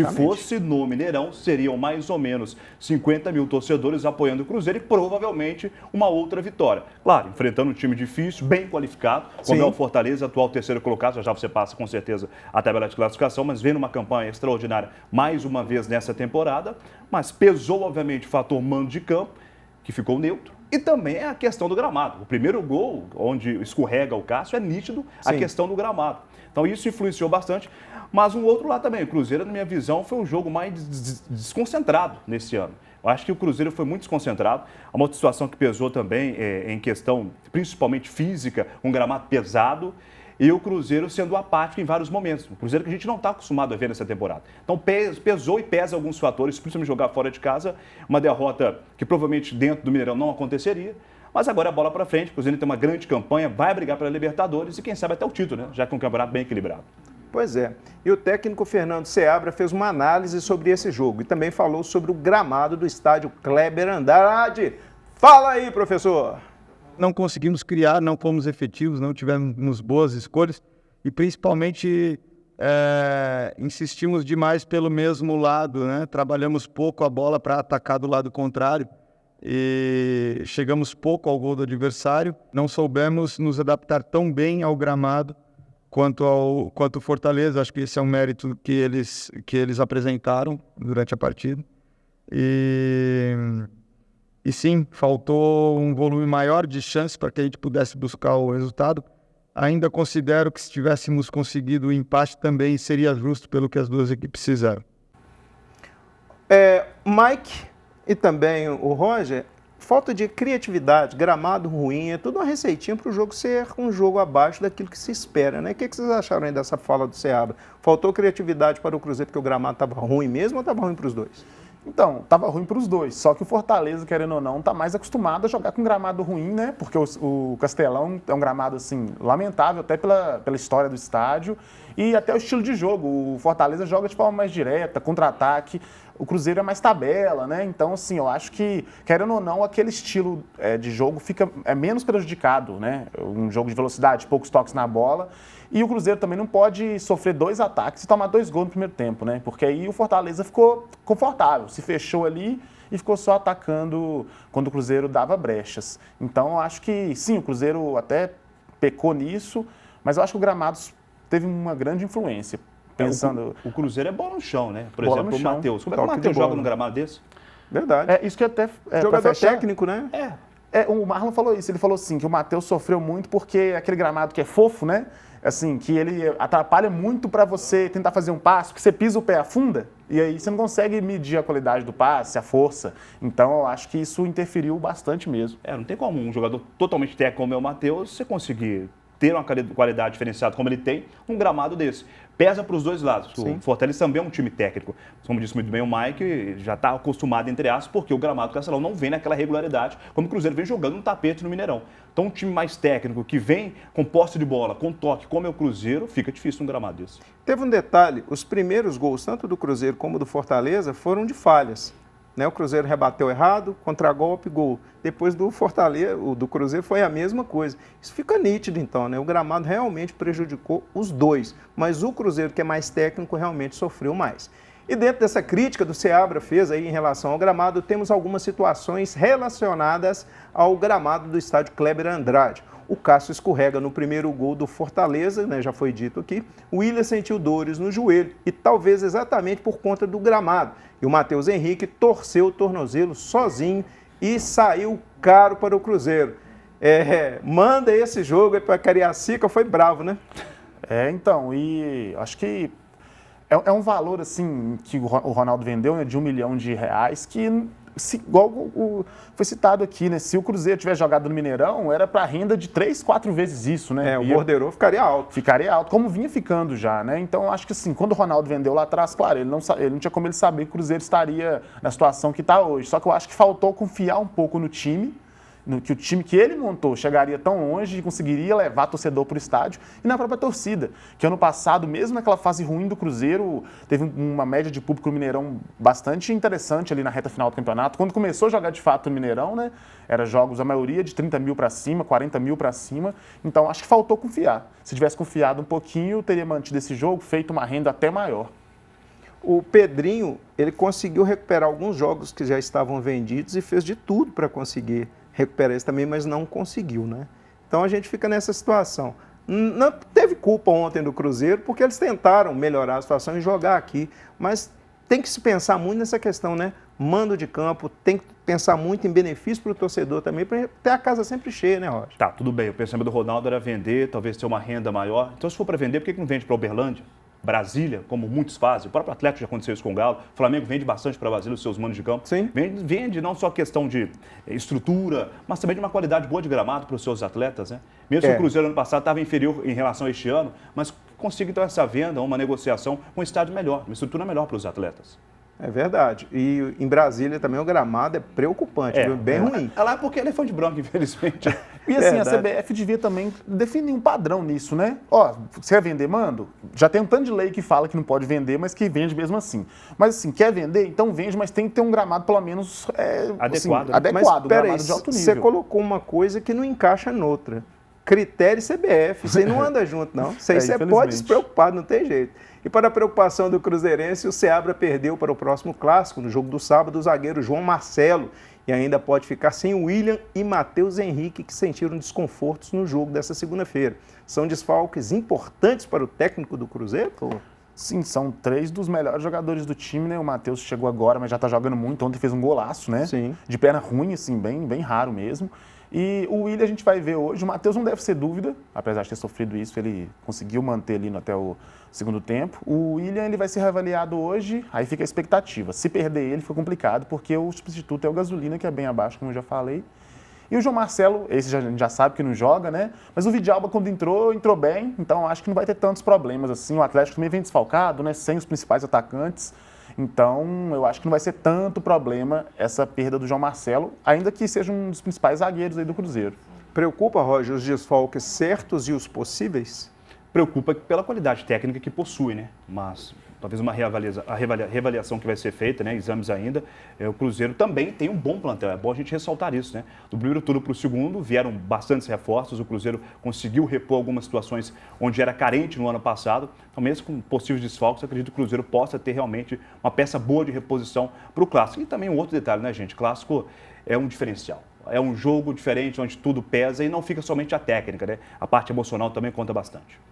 Se fosse no Mineirão, seriam mais ou menos 50 mil torcedores apoiando o Cruzeiro e provavelmente uma outra vitória. Claro, enfrentando um time difícil, bem qualificado, como é o Fortaleza, atual terceiro colocado, já você passa com certeza a tabela de classificação, mas vendo uma campanha extraordinária mais uma vez nessa temporada, mas pesou obviamente o fator mando de campo, que ficou neutro. E também é a questão do gramado. O primeiro gol, onde escorrega o Cássio, é nítido a questão do gramado. Então isso influenciou bastante. Mas um outro lado também, o Cruzeiro, na minha visão, foi um jogo mais desconcentrado nesse ano. Eu acho que o Cruzeiro foi muito desconcentrado. Há uma outra situação que pesou também em questão, principalmente física, um gramado pesado. E o Cruzeiro sendo apático em vários momentos. O Cruzeiro que a gente não está acostumado a ver nessa temporada. Então pesou e pesa alguns fatores, principalmente jogar fora de casa. Uma derrota que provavelmente dentro do Mineirão não aconteceria. Mas agora é bola para frente. O Cruzeiro tem uma grande campanha, vai brigar pela Libertadores e quem sabe até o título, né? Já que é um campeonato bem equilibrado. Pois é. E o técnico Fernando Seabra fez uma análise sobre esse jogo e também falou sobre o gramado do estádio Kleber Andrade. Fala aí, professor! Não conseguimos criar, não fomos efetivos, não tivemos boas escolhas e principalmente insistimos demais pelo mesmo lado, né? Trabalhamos pouco a bola para atacar do lado contrário e chegamos pouco ao gol do adversário. Não soubemos nos adaptar tão bem ao gramado quanto o Fortaleza. Acho que esse é um mérito que eles apresentaram durante a partida. E sim, faltou um volume maior de chances para que a gente pudesse buscar o resultado. Ainda considero que se tivéssemos conseguido o empate também seria justo pelo que as duas equipes fizeram. Mike e também o Roger, falta de criatividade, gramado ruim, é tudo uma receitinha para o jogo ser um jogo abaixo daquilo que se espera, né? O que vocês acharam aí dessa fala do Seabra? Faltou criatividade para o Cruzeiro porque o gramado estava ruim mesmo ou estava ruim para os dois? Então, estava ruim para os dois, só que o Fortaleza, querendo ou não, está mais acostumado a jogar com gramado ruim, né? Porque o Castelão é um gramado, assim, lamentável, até pela história do estádio e até o estilo de jogo. O Fortaleza joga de forma mais direta, contra-ataque, o Cruzeiro é mais tabela, né? Então, assim, eu acho que, querendo ou não, aquele estilo de jogo é menos prejudicado, né? Um jogo de velocidade, poucos toques na bola. E o Cruzeiro também não pode sofrer 2 ataques e tomar 2 gols no primeiro tempo, né? Porque aí o Fortaleza ficou confortável, se fechou ali e ficou só atacando quando o Cruzeiro dava brechas. Então, eu acho que, sim, o Cruzeiro até pecou nisso, mas eu acho que o gramado teve uma grande influência. Pensando... O Cruzeiro é bola no chão, né? Por bola exemplo, o Matheus. Como é que o Toque Matheus de bola. joga num gramado desse? Verdade. Isso que até... Jogador técnico, né? O Marlon falou isso, ele falou assim, que o Matheus sofreu muito porque aquele gramado que é fofo, né? Assim, que ele atrapalha muito para você tentar fazer um passe, porque você pisa o pé, afunda, e aí você não consegue medir a qualidade do passe, a força. Então, eu acho que isso interferiu bastante mesmo. Não tem como um jogador totalmente técnico como é o Matheus, você conseguir ter uma qualidade diferenciada como ele tem, um gramado desse. Pesa para os dois lados. Sim. O Fortaleza também é um time técnico. Como disse muito bem o Mike, já está acostumado, entre aspas, porque o gramado do Castelão não vem naquela regularidade, como o Cruzeiro vem jogando no tapete no Mineirão. Então, um time mais técnico, que vem com posse de bola, com toque, como é o Cruzeiro, fica difícil um gramado desse. Teve um detalhe, os primeiros gols, tanto do Cruzeiro como do Fortaleza, foram de falhas. Né? O Cruzeiro rebateu errado, contragolpe, gol. Depois do Fortaleza, o do Cruzeiro foi a mesma coisa. Isso fica nítido então, né? O gramado realmente prejudicou os dois, mas o Cruzeiro, que é mais técnico, realmente sofreu mais. E dentro dessa crítica do Seabra fez aí em relação ao gramado, temos algumas situações relacionadas ao gramado do estádio Kleber Andrade. O Cássio escorrega no primeiro gol do Fortaleza, né, já foi dito aqui. O Willian sentiu dores no joelho e talvez exatamente por conta do gramado. E o Matheus Henrique torceu o tornozelo sozinho e saiu caro para o Cruzeiro. Manda esse jogo aí para Cariacica, foi bravo, né? Então, e acho que é um valor, assim, que o Ronaldo vendeu, né, de R$1 milhão, que... igual foi citado aqui, né? Se o Cruzeiro tivesse jogado no Mineirão, era para renda de 3, 4 vezes isso, né? O borderô ficaria alto. Ficaria alto, como vinha ficando já, né? Então, acho que assim, quando o Ronaldo vendeu lá atrás, claro, ele não tinha como ele saber que o Cruzeiro estaria na situação que está hoje. Só que eu acho que faltou confiar um pouco no time, que o time que ele montou chegaria tão longe e conseguiria levar torcedor para o estádio e na própria torcida. Que ano passado, mesmo naquela fase ruim do Cruzeiro, teve uma média de público no Mineirão bastante interessante ali na reta final do campeonato. Quando começou a jogar de fato no Mineirão, né, era jogos, a maioria de 30 mil para cima, 40 mil para cima. Então acho que faltou confiar. Se tivesse confiado um pouquinho, teria mantido esse jogo, feito uma renda até maior. O Pedrinho, ele conseguiu recuperar alguns jogos que já estavam vendidos e fez de tudo para conseguir recuperar isso também, mas não conseguiu, né? Então a gente fica nessa situação. Não teve culpa ontem do Cruzeiro, porque eles tentaram melhorar a situação e jogar aqui, mas tem que se pensar muito nessa questão, né? Mando de campo, tem que pensar muito em benefício para o torcedor também, para ter a casa sempre cheia, né, Roger? Tá, tudo bem. O pensamento do Ronaldo era vender, talvez ter uma renda maior. Então, se for para vender, por que não vende para Uberlândia? Brasília, como muitos fazem. O próprio Atlético já aconteceu isso com o Galo. O Flamengo vende bastante para Brasília os seus manos de campo. Sim. Vende não só questão de estrutura, mas também de uma qualidade boa de gramado para os seus atletas, né? Mesmo que o Cruzeiro ano passado estava inferior em relação a este ano, mas consiga então essa venda, uma negociação com um estádio melhor, uma estrutura melhor para os atletas. É verdade. E em Brasília também o gramado é preocupante, viu? Bem ruim. É lá porque ele é fã de branco, infelizmente. E assim, a Verdade. CBF devia também definir um padrão nisso, né? Ó, você quer vender mando? Já tem um tanto de lei que fala que não pode vender, mas que vende mesmo assim. Mas assim, quer vender? Então vende, mas tem que ter um gramado pelo menos Adequado, assim, né? adequado, Mas peraí, gramado de alto você nível. colocou uma coisa que não encaixa noutra. Critério CBF, isso aí não anda junto, não. Isso aí você pode infelizmente. se preocupar, não tem jeito. E para a preocupação do Cruzeirense, o Seabra perdeu para o próximo clássico, no jogo do sábado, o zagueiro João Marcelo, e ainda pode ficar sem o William e Matheus Henrique, que sentiram desconfortos no jogo dessa segunda-feira. São desfalques importantes para o técnico do Cruzeiro? Sim, são 3 dos melhores jogadores do time, né? O Matheus chegou agora, mas já tá jogando muito. Ontem fez um golaço, né? Sim. De perna ruim, assim, bem raro mesmo. E o William a gente vai ver hoje. O Matheus não deve ser dúvida, apesar de ter sofrido isso, ele conseguiu manter ali até o segundo tempo. O William ele vai ser reavaliado hoje, aí fica a expectativa. Se perder ele, fica complicado, porque o substituto é o Gasolina, que é bem abaixo, como eu já falei. E o João Marcelo, esse a gente já sabe que não joga, né? Mas o Vidalba, quando entrou bem, então acho que não vai ter tantos problemas assim. O Atlético também vem desfalcado, né? Sem os principais atacantes. Então, eu acho que não vai ser tanto problema essa perda do João Marcelo, ainda que seja um dos principais zagueiros aí do Cruzeiro. Preocupa, Roger, os desfalques certos e os possíveis? Preocupa pela qualidade técnica que possui, né? Mas talvez uma reavaliação que vai ser feita, né? Exames ainda. O Cruzeiro também tem um bom plantel, é bom a gente ressaltar isso, né? Do primeiro turno para o segundo vieram bastantes reforços, o Cruzeiro conseguiu repor algumas situações onde era carente no ano passado. Então, mesmo com possíveis desfalques, eu acredito que o Cruzeiro possa ter realmente uma peça boa de reposição para o Clássico. E também um outro detalhe, né, gente? Clássico é um diferencial. É um jogo diferente, onde tudo pesa e não fica somente a técnica, né? A parte emocional também conta bastante.